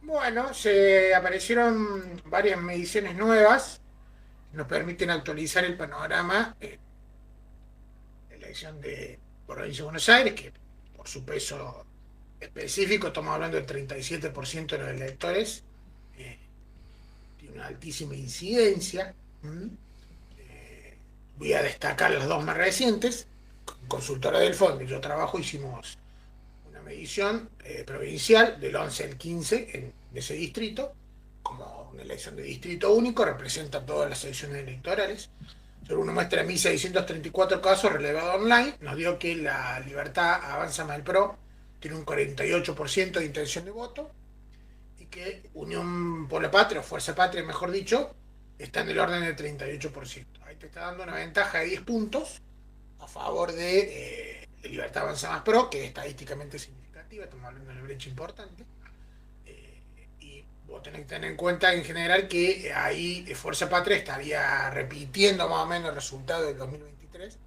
Bueno, se aparecieron varias mediciones nuevas que nos permiten actualizar el panorama de la elección de Provincia de Buenos Aires, que por su peso específico, estamos hablando del 37% de los electores, eh, tiene una altísima incidencia. ¿Mm? Voy a destacar las dos más recientes. Consultora del Fondo y yo trabajo, hicimos una medición provincial del 11 al 15 de ese distrito, como una elección de distrito único, representa todas las elecciones electorales. Sobre una muestra de 1.634 casos relevados online, nos dio que la Libertad Avanza más el PRO tiene un 48% de intención de voto y que Unión por la Patria, o Fuerza Patria, mejor dicho, está en el orden del 38%. Ahí te está dando una ventaja de 10 puntos a favor de Libertad Avanza Más Pro, que es estadísticamente significativa, estamos hablando de una brecha importante. Y vos tenés que tener en cuenta en general que ahí Fuerza Patria estaría repitiendo más o menos el resultado del 2023,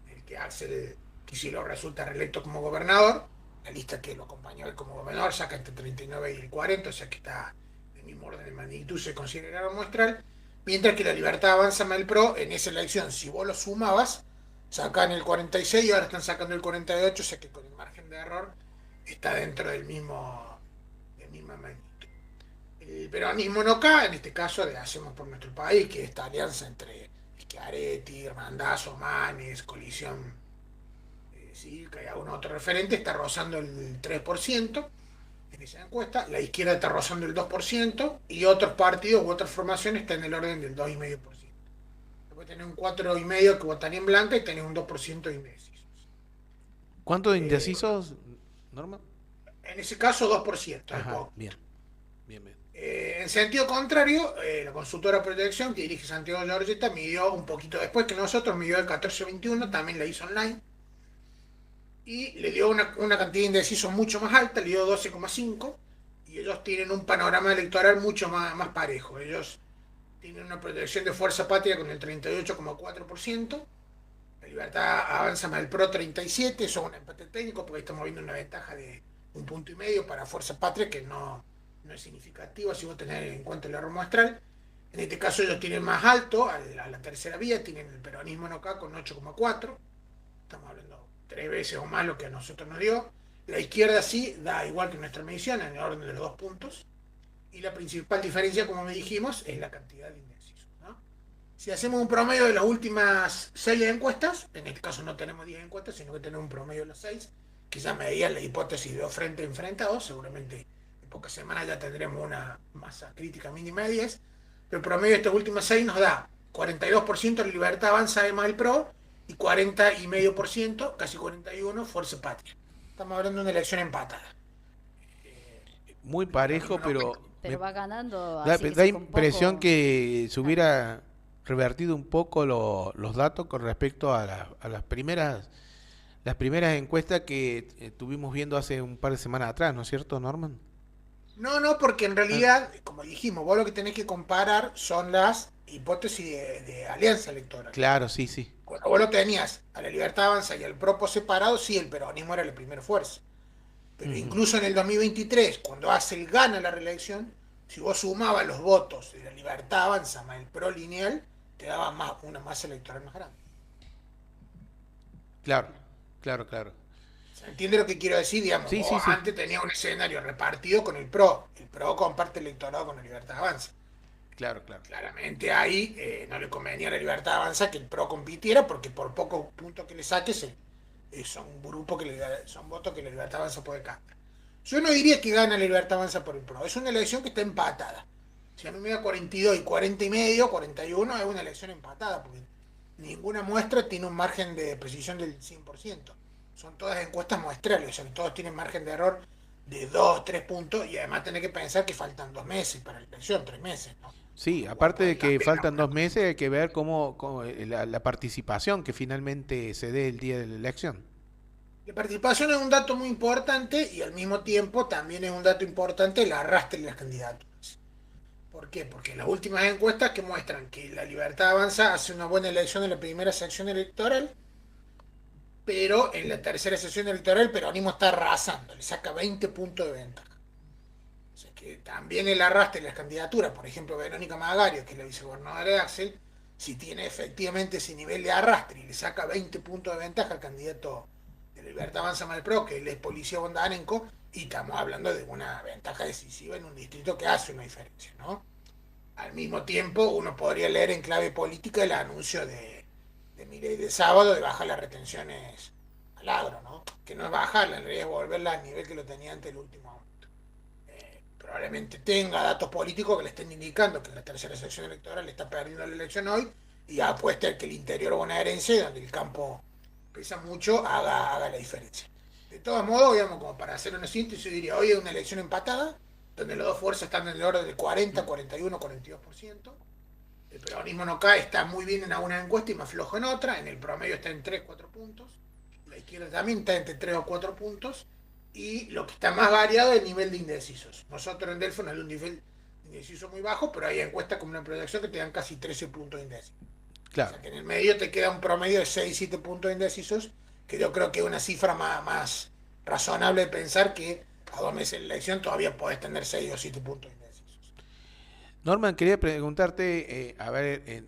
en el que Axel Kicillof resulta reelecto como gobernador. La lista que lo acompañó él como gobernador saca entre 39 y el 40, o sea que está en el mismo orden de magnitud, se considera muestral. Mientras que la Libertad Avanza más el PRO, en esa elección, si vos lo sumabas, sacan el 46 y ahora están sacando el 48, o sea que con el margen de error está dentro del misma magnitud. El peronismo no cae, en este caso de Hacemos por Nuestro País, que esta alianza entre Schiaretti, Hermandad, Somanes, Coalición Cívica y algún otro referente, está rozando el 3% en esa encuesta. La izquierda está rozando el 2% y otros partidos u otras formaciones están en el orden del 2,5%. Después tenés un 4,5% que votaría en blanca y tenés un 2% de indecisos. ¿Cuánto de Eh, indecisos, Norma? en ese caso, 2%, es Ajá, poco. bien, bien, bien. En sentido contrario, la consultora Proyección que dirige Santiago Giorgetta midió un poquito después que nosotros, midió el 14-21, también la hizo online, y le dio una cantidad de indecisos mucho más alta, le dio 12,5, y ellos tienen un panorama electoral mucho más parejo. Ellos tienen una proyección de Fuerza Patria con el 38,4%, la Libertad Avanza más el PRO 37%, eso es un empate técnico porque estamos viendo una ventaja de 1,5 puntos para Fuerza Patria que no es significativa si vos tenés en cuenta el error muestral. En este caso ellos tienen más alto a la tercera vía, tienen el peronismo en acá con 8,4, estamos hablando 3 veces o más lo que a nosotros nos dio. La izquierda sí da igual que nuestra medición, en el orden de los 2 puntos, y la principal diferencia, como me dijimos, es la cantidad de indecisos, ¿no? Si hacemos un promedio de las últimas 6 encuestas, en este caso no tenemos 10 encuestas, sino que tenemos un promedio de las 6, que ya medían la hipótesis de dos frente enfrentados, seguramente en pocas semanas ya tendremos una masa crítica mínima de 10, pero el promedio de estas últimas 6 nos da 42% de Libertad Avanza de el PRO y 40,5%, casi 41%, Fuerza Patria. Estamos hablando de una elección empatada. Muy El peronismo parejo, no cae. pero Pero va ganando da así con impresión poco. que se Dale. hubiera revertido un poco los datos con respecto a, a las primeras encuestas que estuvimos viendo hace un par de semanas atrás, ¿no es cierto, Norman? No, porque en Ah, realidad, como dijimos, vos lo que tenés que comparar son las hipótesis de alianza electoral. claro, sí, sí. Cuando vos lo tenías a la Libertad Avanza y al PROPO separado, sí, el peronismo era la primera fuerza. Pero Ujú. incluso en el 2023, cuando Hassel gana la reelección, si vos sumabas los votos de la Libertad Avanza más el PRO lineal, te daba una masa electoral más grande. Claro, claro, claro. ¿Se entiende lo que quiero decir? Digamos, Sí, vos sí, sí. antes tenías un escenario repartido con el PRO. El PRO comparte electorado con la Libertad Avanza. Claro, claro. Claramente ahí no le convenía a la Libertad Avanza que el PRO compitiera porque por pocos puntos que le saques son un grupo son votos que la Libertad Avanza puede cambiar. Yo no diría que gana la Libertad Avanza por el PRO, es una elección que está empatada. Si a mí me da 42 y 40,5, 41 es una elección empatada porque ninguna muestra tiene un margen de precisión del 100%. Son todas encuestas muestrales, o sea que todos tienen margen de error de 2 3 puntos y además tenés que pensar que faltan 2 meses para la elección, 3 meses, ¿no? Sí, Con lo cual aparte de puede que cambiar faltan alguna 2 meses, hay que ver cómo la participación que finalmente se dé el día de la elección. La participación es un dato muy importante y al mismo tiempo también es un dato importante el arrastre de las candidaturas. ¿Por qué? Porque las últimas encuestas que muestran que la Libertad Avanza hace una buena elección en la primera sección electoral, pero en la tercera sección electoral el peronismo está arrasando, le saca 20 puntos de ventaja. O sea que también el arrastre de las candidaturas, por ejemplo, Verónica Magario, que es la vicegobernadora de Axel, si tiene efectivamente ese nivel de arrastre y le saca 20 puntos de ventaja al candidato de Libertad Avanza Malpro, que él es Policía Bondarenco, y estamos hablando de una ventaja decisiva en un distrito que hace una diferencia, ¿no? Al mismo tiempo, uno podría leer en clave política el anuncio de Milei de sábado de bajar las retenciones al agro, ¿no? Que no es bajarla, en realidad es volverla al nivel que lo tenía antes el último aumento. Probablemente tenga datos políticos que le estén indicando que en la tercera sección electoral está perdiendo la elección hoy y apuesta a que el interior bonaerense, donde el campo pesa mucho, haga la diferencia. De todos modos, digamos, como para hacer una síntesis, diría, hoy es una elección empatada, donde las dos fuerzas están en el orden del 40, 41, 42%. El peronismo no cae, está muy bien en alguna encuesta y más flojo en otra. En el promedio está en 3, 4 puntos. La izquierda también está entre 3 o 4 puntos. Y lo que está más variado es el nivel de indecisos. Nosotros en Delfo no hay un nivel de indeciso muy bajo, pero hay encuestas como una proyección que te dan casi 13 puntos de indecisos. Claro. O sea que en el medio te queda un promedio de 6, 7 puntos de indecisos, que yo creo que es una cifra más razonable de pensar que a 2 meses de la elección todavía podés tener 6 o 7 puntos de indecisos. Norman, quería preguntarte, a ver,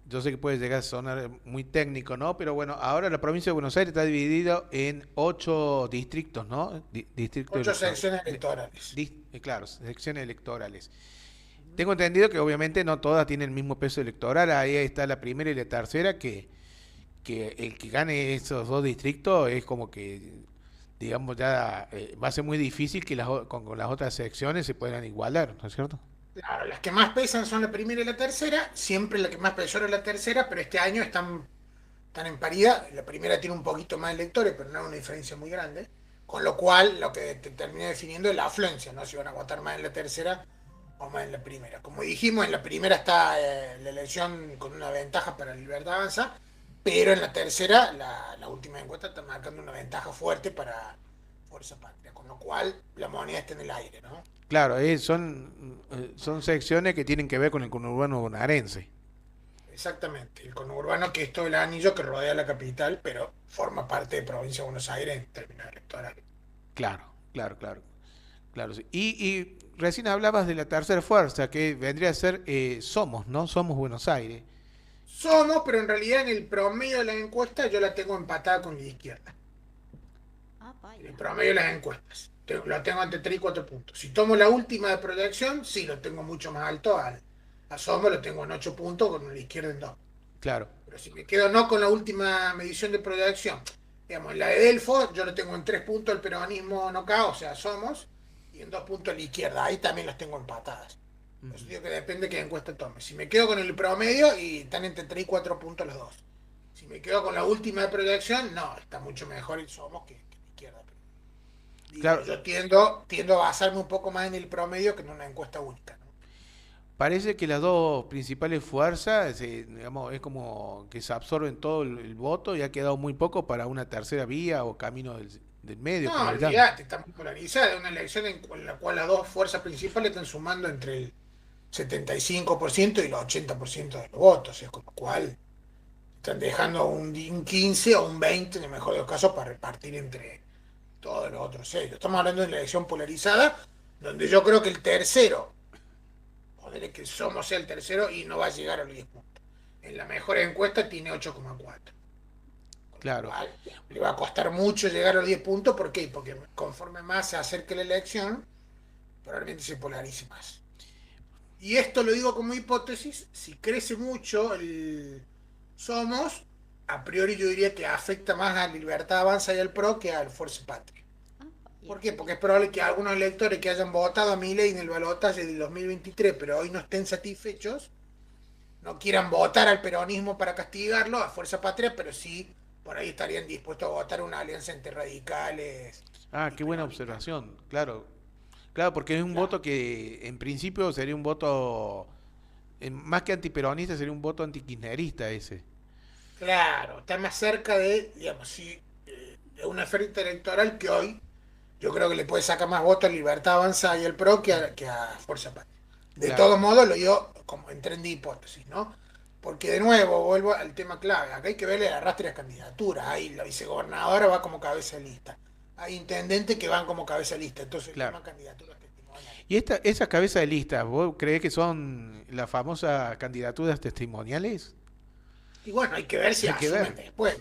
yo sé que puede llegar a sonar muy técnico, ¿no? Pero bueno, ahora la provincia de Buenos Aires está dividida en 8 distritos, ¿no? Distritos 8 secciones electorales. claro, secciones electorales. Tengo entendido que obviamente no todas tienen el mismo peso electoral, ahí está la primera y la tercera, que el que gane esos 2 distritos es como que, digamos, ya va a ser muy difícil que con las otras secciones se puedan igualar, ¿no es cierto? Claro, las que más pesan son la primera y la tercera, siempre la que más pesó es la tercera, pero este año están en paridad. La primera tiene un poquito más de electores, pero no es una diferencia muy grande, con lo cual lo que te termina definiendo es la afluencia, ¿no? Si van a votar más en la tercera o más en la primera. Como dijimos, en la primera está la elección con una ventaja para Libertad Avanza, pero en la tercera, la última encuesta está marcando una ventaja fuerte para Fuerza Patria, con lo cual la moneda está en el aire, ¿no? Claro, son secciones que tienen que ver con el conurbano bonaerense. Exactamente, el conurbano que es todo el anillo que rodea la capital, pero forma parte de Provincia de Buenos Aires en términos electorales. Claro, claro, claro, claro. Sí. Y recién hablabas de la tercera fuerza, que vendría a ser Somos, ¿no? Somos Buenos Aires. Somos, pero en realidad en el promedio de las encuestas yo la tengo empatada con la izquierda. Ah, En vaya. el promedio de las encuestas. La tengo entre 3 y 4 puntos. Si tomo la última de proyección, sí, lo tengo mucho más alto. A Somos lo tengo en 8 puntos, con la izquierda en 2. Claro, Pero si me quedo no con la última medición de proyección, digamos, la de Delfo, yo lo tengo en 3 puntos el peronismo no cae, o sea, Somos, y en 2 puntos la izquierda. Ahí también las tengo empatadas. Por eso digo que depende de qué encuesta tome. Si me quedo con el promedio, y están entre 3 y 4 puntos los dos. Si me quedo con la última de proyección, no, está mucho mejor el Somos que la izquierda. Digo, claro. yo tiendo a basarme un poco más en el promedio que en una encuesta única, ¿no? Parece que las dos principales fuerzas, digamos, es como que se absorben todo el voto y ha quedado muy poco para una tercera vía o camino del medio, No, como le llaman. olvídate, está muy polarizada. Es una elección en la cual las dos fuerzas principales están sumando entre el 75% y el 80% de los votos, con lo cual están dejando un 15 o un 20 en el mejor de los casos para repartir entre todos los otros sellos. Estamos hablando de una elección polarizada, donde yo creo que el tercero, ponerle que Somos sea el tercero y no va a llegar a los 10 puntos. En la mejor encuesta tiene 8,4. Claro, Le va a costar mucho llegar a los 10 puntos. ¿Por qué? Porque conforme más se acerque la elección, probablemente se polarice más. Y esto lo digo como hipótesis, si crece mucho el Somos, a priori yo diría que afecta más a Libertad Avanza y al PRO que al Fuerza Patria. Ah, vaya. ¿Por qué? Porque es probable que algunos electores que hayan votado a Milei en el balotaje del 2023, pero hoy no estén satisfechos, no quieran votar al peronismo para castigarlo, a Fuerza Patria, pero sí por ahí estarían dispuestos a votar una alianza entre radicales ah, y qué buena peronistas. observación, claro, claro, porque es un Claro, voto que en principio sería un voto, más que antiperonista, sería un voto antikirchnerista ese. claro, está más cerca de, digamos, sí, de una oferta electoral que hoy yo creo que le puede sacar más votos a Libertad Avanza y el PRO que a Fuerza Patria. De Claro, todos modos, lo digo como en tren de hipótesis, ¿no? Porque de nuevo, vuelvo al tema clave. Acá hay que verle el arrastre de las candidaturas. Ahí la vicegobernadora va como cabeza de lista. Hay intendentes que van como cabeza de lista. Entonces, el claro. tema candidaturas testimoniales. ¿Y esas cabezas de lista, vos creés que son las famosas candidaturas testimoniales? Y bueno, hay que ver si Hay que asumen ver, después.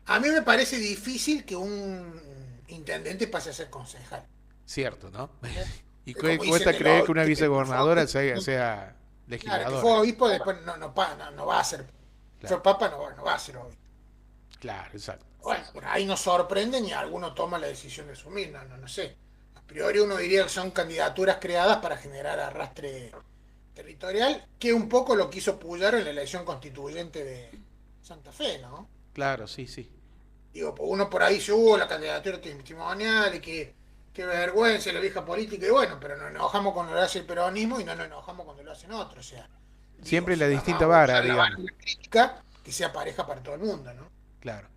A mí me parece difícil que un intendente pase a ser concejal. cierto, ¿no? ¿Eh? ¿Y Como qué dicen cuesta de creer los, que una que fue vicegobernadora obispo, sea claro, que fue legisladora? obispo después no va a ser, Claro, fue papa, no va a ser obispo. claro, exacto. Bueno, por ahí nos sorprenden y alguno toma la decisión de asumir, no sé. A priori uno diría que son candidaturas creadas para generar arrastre territorial, que un poco lo quiso Puyaro en la elección constituyente de Santa Fe, ¿no? Claro, sí, sí. Digo, pues uno por ahí se hubo la candidatura testimonial y que vergüenza la vieja política, y bueno, pero nos enojamos cuando lo hace el peronismo y no nos enojamos cuando lo hacen otros. O sea, digo, Siempre la si vamos distinta a vara, usar la digamos. vara crítica, que sea pareja para todo el mundo, ¿no? Claro,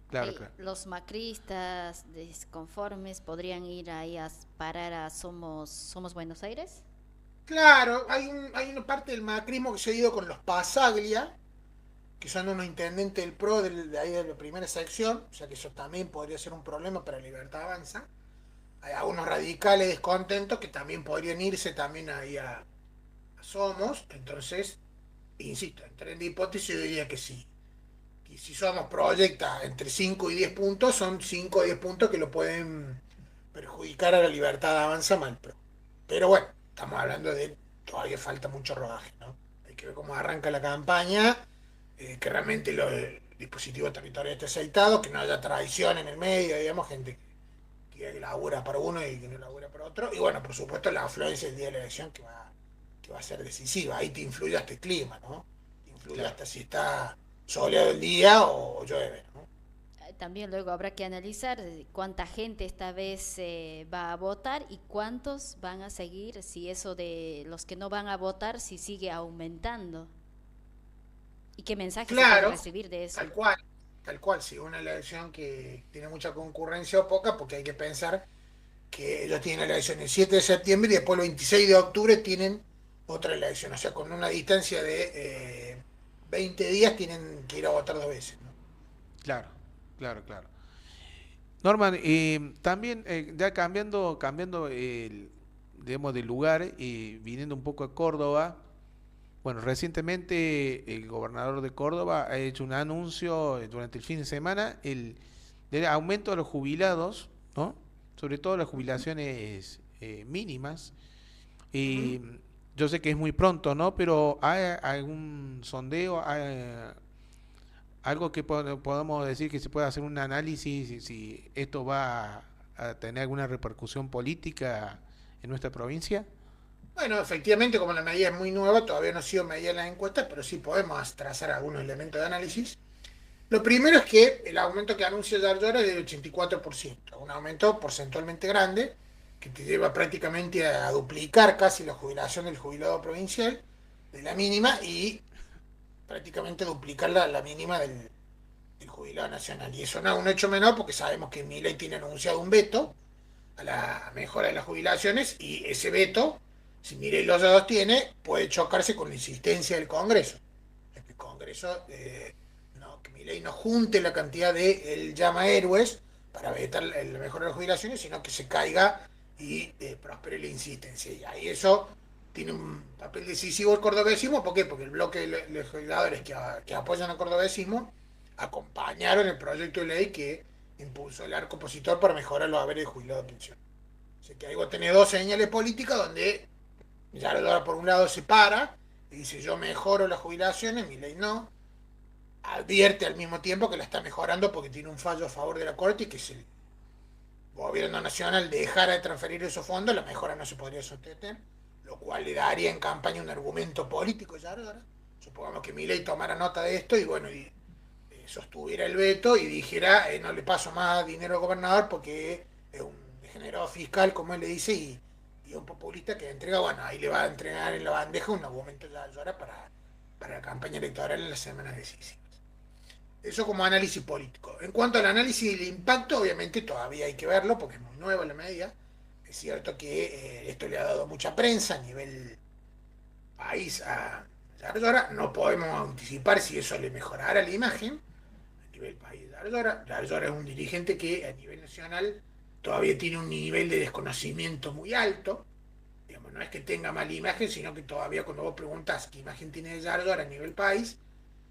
claro, Y claro. los macristas desconformes podrían ir ahí a parar a Somos Buenos Aires. Claro, hay una parte del macrismo que se ha ido con los Pasaglia, que son unos intendentes del PRO de ahí de la primera sección, o sea que eso también podría ser un problema para Libertad Avanza. Hay algunos radicales descontentos que también podrían irse también ahí a Somos, entonces, insisto, en tren de hipótesis yo diría que sí. Y si Somos proyecta entre 5 y 10 puntos, son 5 o 10 puntos que lo pueden perjudicar a la Libertad Avanza mal. Pero bueno, estamos hablando de todavía falta mucho rodaje, ¿no? Hay que ver cómo arranca la campaña, que realmente el dispositivo territorial esté aceitado, que no haya traición en el medio, digamos, gente que labura para uno y que no labura para otro. Y bueno, por supuesto, la afluencia el día de la elección que va a ser decisiva. Ahí te influye hasta el clima, ¿no? Te influye Claro. hasta si está soleado el día o llueve, ¿no? También luego habrá que analizar cuánta gente esta vez va a votar y cuántos van a seguir, si eso de los que no van a votar, si sigue aumentando. ¿Y qué mensaje se puede Claro, recibir de eso? tal cual, tal cual, si una elección que tiene mucha concurrencia o poca, porque hay que pensar que ellos tienen la elección el 7 de septiembre y después el 26 de octubre tienen otra elección, o sea, con una distancia de 20 días tienen que ir a votar 2 veces, ¿no? Claro, claro, claro. Norman, también ya cambiando digamos, de lugar y viniendo un poco a Córdoba. Bueno, recientemente el gobernador de Córdoba ha hecho un anuncio durante el fin de semana del aumento de los jubilados, ¿no? Sobre todo las jubilaciones mínimas. Ujú. Y yo sé que es muy pronto, ¿no? Pero ¿hay algún sondeo, algo que podamos decir que se pueda hacer un análisis si esto va a tener alguna repercusión política en nuestra provincia? Bueno, efectivamente, como la medida es muy nueva, todavía no ha sido medida en las encuestas, pero sí podemos trazar algunos elementos de análisis. Lo primero es que el aumento que anuncia Yarlora es del 84%, un aumento porcentualmente grande que te lleva prácticamente a duplicar casi la jubilación del jubilado provincial de la mínima y prácticamente duplicar la mínima del jubilado nacional. Y eso no es un hecho menor porque sabemos que Milei tiene anunciado un veto a la mejora de las jubilaciones y ese veto, si Milei lo sostiene, puede chocarse con la insistencia del Congreso. El Congreso, que Milei no junte la cantidad de él llama héroes para vetar la mejora de las jubilaciones, sino que se caiga y prospere la insistencia. Y ahí eso tiene un papel decisivo el cordobesismo. ¿Por qué? Porque el bloque de legisladores que apoyan al cordobesismo acompañaron el proyecto de ley que impulsó el arco opositor para mejorar los haberes de jubilado de pensión. O sea que ahí vos tenés dos señales políticas donde ya por un lado se para y dice yo mejoro las jubilaciones, mi ley no, advierte al mismo tiempo que la está mejorando porque tiene un fallo a favor de la Corte y que si el gobierno nacional dejara de transferir esos fondos, la mejora no se podría sostener, lo cual le daría en campaña un argumento político ya ahora. Supongamos que Milei tomara nota de esto y bueno, sostuviera el veto y dijera no le paso más dinero al gobernador porque es un degenerado fiscal, como él le dice, y un populista que entrega, bueno, ahí le va a entregar en la bandeja un argumento ya ahora para la campaña electoral en las semanas decisivas. Eso como análisis político. En cuanto al análisis del impacto, obviamente todavía hay que verlo porque es muy nueva la medida. Es cierto que esto le ha dado mucha prensa a nivel país a Ardora. No podemos anticipar si eso le mejorará la imagen a nivel país de Ardora. Ardora es un dirigente que a nivel nacional todavía tiene un nivel de desconocimiento muy alto. no es que tenga mala imagen, sino que todavía cuando vos preguntas qué imagen tiene de Yardor a nivel país,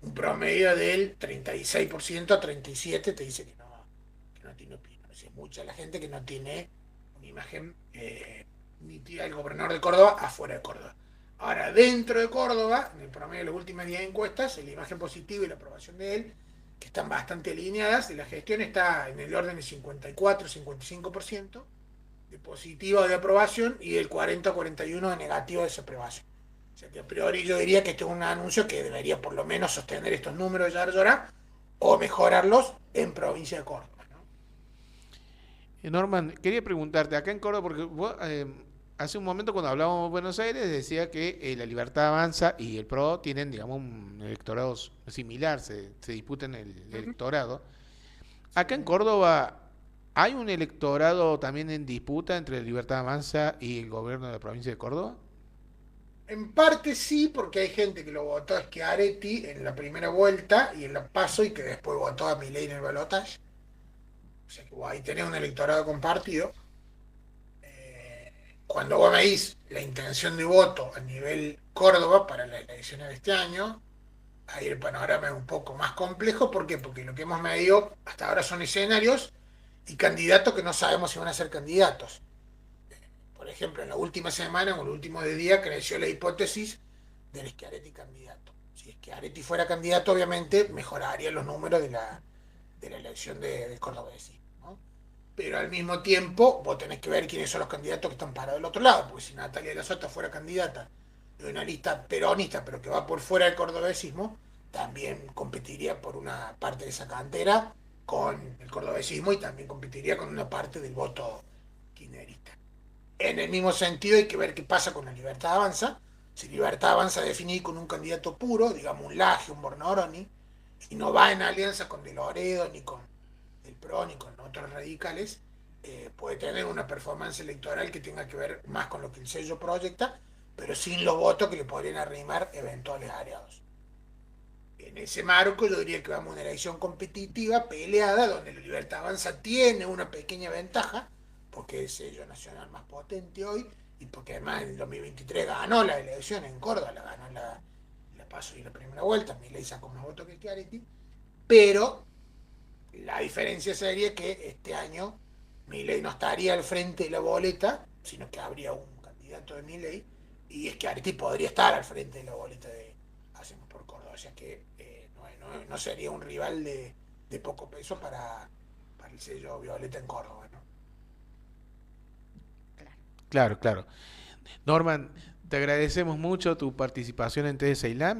un promedio del 36% a 37% te dice que no tiene opinión. O sea, es mucha la gente que no tiene una imagen nítida del gobernador de Córdoba afuera de Córdoba. Ahora, dentro de Córdoba, en el promedio de las últimas 10 encuestas, la imagen positiva y la aprobación de él, que están bastante alineadas, y la gestión está en el orden del 54-55% de positiva o de aprobación y del 40-41% de negativo de desaprobación. O sea que a priori yo diría que este es un anuncio que debería por lo menos sostener estos números de Yardora o mejorarlos en provincia de Córdoba, ¿no? Norman, quería preguntarte, acá en Córdoba, porque vos, hace un momento cuando hablábamos de Buenos Aires decía que la Libertad Avanza y el PRO tienen, digamos, un electorado similar, se disputan el electorado. Acá en Córdoba, ¿hay un electorado también en disputa entre la Libertad Avanza y el gobierno de la provincia de Córdoba? En parte sí, porque hay gente que lo votó a Schiaretti en la primera vuelta y en la PASO y que después votó a Milei en el balotaje. O sea que ahí tenés un electorado compartido. Cuando vos veis la intención de voto a nivel Córdoba para las elecciones de este año, ahí el panorama es un poco más complejo. ¿Por qué? Porque lo que hemos medido hasta ahora son escenarios y candidatos que no sabemos si van a ser candidatos. Por ejemplo, en la última semana, o el último día, creció la hipótesis del Schiaretti candidato. Si Schiaretti fuera candidato, obviamente mejoraría los números de la elección de cordobesismo, ¿no? Pero al mismo tiempo, vos tenés que ver quiénes son los candidatos que están parados del otro lado, porque si Natalia de la Sota fuera candidata de una lista peronista, pero que va por fuera del cordobesismo, también competiría por una parte de esa cantera con el cordobesismo y también competiría con una parte del voto kirchnerista. En el mismo sentido hay que ver qué pasa con la Libertad Avanza. Si Libertad Avanza definir con un candidato puro, digamos un Laje, un Bornoroni, y no va en alianza con De Loredo, ni con el PRO, ni con otros radicales, puede tener una performance electoral que tenga que ver más con lo que el sello proyecta, pero sin los votos que le podrían arrimar eventuales aliados. En ese marco yo diría que vamos a una elección competitiva, peleada, donde la Libertad Avanza tiene una pequeña ventaja, porque es el sello nacional más potente hoy, y porque además en el 2023 ganó la elección en Córdoba, la ganó la PASO y la primera vuelta, Milei sacó más votos que Schiaretti, pero la diferencia sería que este año Milei no estaría al frente de la boleta, sino que habría un candidato de Milei, y Schiaretti podría estar al frente de la boleta de Hacemos por Córdoba, o sea que no sería un rival de poco peso para el sello Violeta en Córdoba, ¿no? Claro, claro. Norman, te agradecemos mucho tu participación en TD Ceylan.